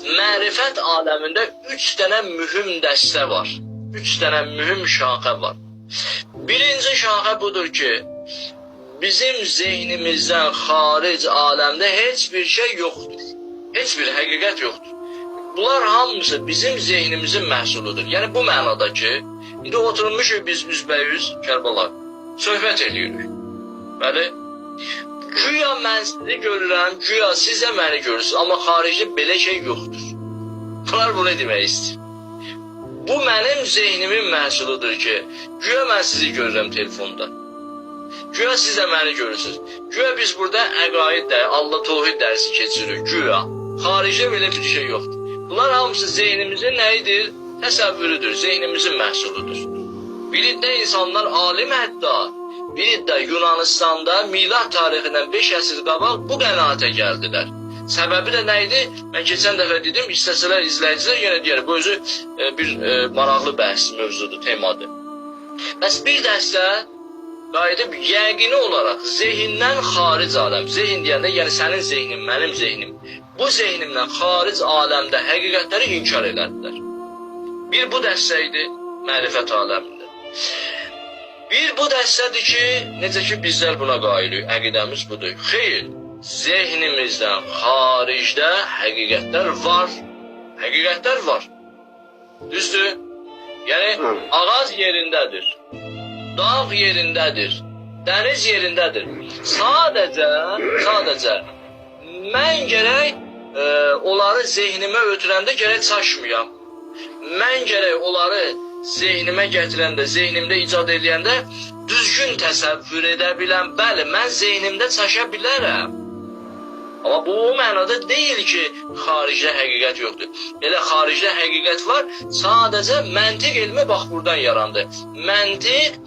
Mərifət aləmində 3 dənə mühüm dəstə var. 3 dənə mühüm şaxə var. Birinci şaxə budur ki, bizim zehnimizdən xaric aləmdə heç bir şey yoxdur. Heç bir həqiqət yoxdur. Bunlar hamısı bizim zehnimizin məhsuludur. Yəni bu mənada ki, indi oturmuşuq biz üzbəyüz Kərbəla, söhbət edirik. Bəli? Güya mən sizi görürəm, güya siz də məni görürsünüz, amma xaricdə belə şey yoxdur. Bunlar bunu demək istəyir. Bu mənim zehnimin məhsuludur ki, güya mən sizi görürəm telefonda. Güya siz də məni görürsünüz. Güya biz burada əqaid, Allah tohid dərsi keçiririk, güya. Xaricdə belə bir şey yoxdur. Bunlar hamısı zehnimizin nəyidir? Təsəvvürüdür, zehnimizin məhsuludur. Bir iddə insanlar alim hətta, bir iddə Yunanistanda milad tarixindən 5 əsr qabaq bu qənaətə gəldilər. Səbəbi də nə idi? Mən keçən dəfə dedim, istəsələr izləyicilər yenə deyər, bu özü bir maraqlı bəhs mövzudur, temadır. Bəs bir dəstə qayıdıb yəqini olaraq zehindən xaric aləm, zehin deyəndə yəni sənin zehnin, mənim zehnim, bu zehnimdən xaric aləmdə həqiqətləri inkar elədilər. Bir bu dəstə idi mərifət aləmində. Bir bu dəstədir ki, necə ki bizlər buna qailik, əqidəmiz budur. Xeyr, zehnimizdən xaricdə həqiqətlər var. Həqiqətlər var. Düzdür? Yəni, ağac yerindədir, dağ yerindədir, dəniz yerindədir. Sadəcə mən gərək onları zehnimə ötürəndə gərək çaşmayam. Mən gərək onları zehnimə gətirəndə, zehnimdə icad edəndə düzgün təsəvvür edə biləm. Bəli, mən zehnimdə çaşa bilərəm. Amma bu o mənada deyil ki, xaricdə həqiqət yoxdur. Elə xaricdə həqiqət var, sadəcə məntiq elmi bax buradan yarandı. Məntiq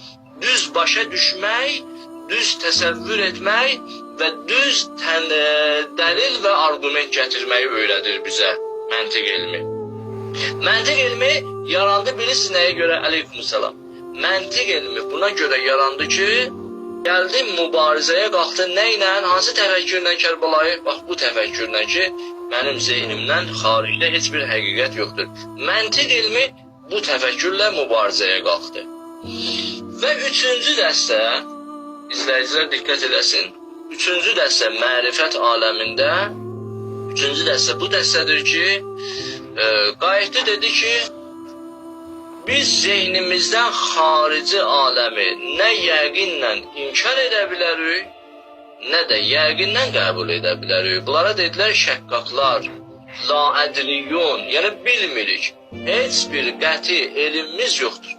düz başa düşmək, düz təsəvvür etmək və düz dəlil və arqument gətirməyi öyrədir bizə məntiq elmi. Məntiq elmi yarandı, bilirsiniz nəyə görə? Əleyhissalam. Məntiq elmi buna görə yarandı ki, gəldi mübarizəyə qalxdı nə ilə? Hansı təfəkkürlə Kərbəlayı? Bax bu təfəkkürlə ki, mənim zehnimdən xaricdə heç bir həqiqət yoxdur. Məntiq elmi bu təfəkkürlə mübarizəyə qalxdı. Və üçüncü dəstə, izləyicilər diqqət edəsin, üçüncü dəstə mərifət aləmində, üçüncü dəstə bu dəstədir ki, qayıtdı dedi ki, biz zehnimizdən xarici aləmi nə yəqinlə inkar edə bilərik, nə də yəqindən qəbul edə bilərik. Bunlara dedilər şəqqaqlar, laədriyun, yəni bilmirik, heç bir qəti elmimiz yoxdur.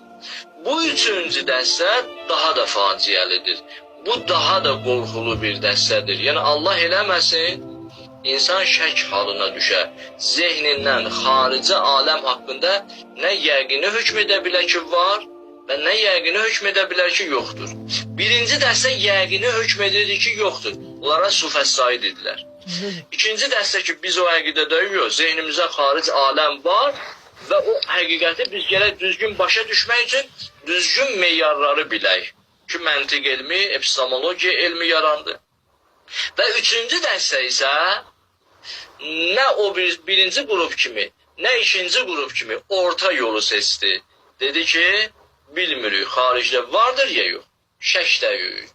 Bu üçüncü dəstə daha da faciəlidir. Bu daha da qorxulu bir dəstədir. Yəni Allah eləməsin, İnsan şək halına düşər. Zehnindən xarici aləm haqqında nə yəqini hökm edə bilər ki var və nə yəqini hökm edə bilər ki yoxdur. Birinci dəstə yəqini hökm edirdi ki yoxdur. Onlara sufəssai dedilər. İkinci dəstə ki biz o əqidədə yox, zehnimizə xaric aləm var və o həqiqəti biz gərək düzgün başa düşmək üçün düzgün meyarları bilək. Ki məntiq elmi, epistemologiya elmi yarandı. Və üçüncü dəstə isə nə o birinci qrup kimi, nə ikinci qrup kimi orta yolu seçdi. Dedi ki, bilmirik, xaricdə vardır ya yox, şək də yox.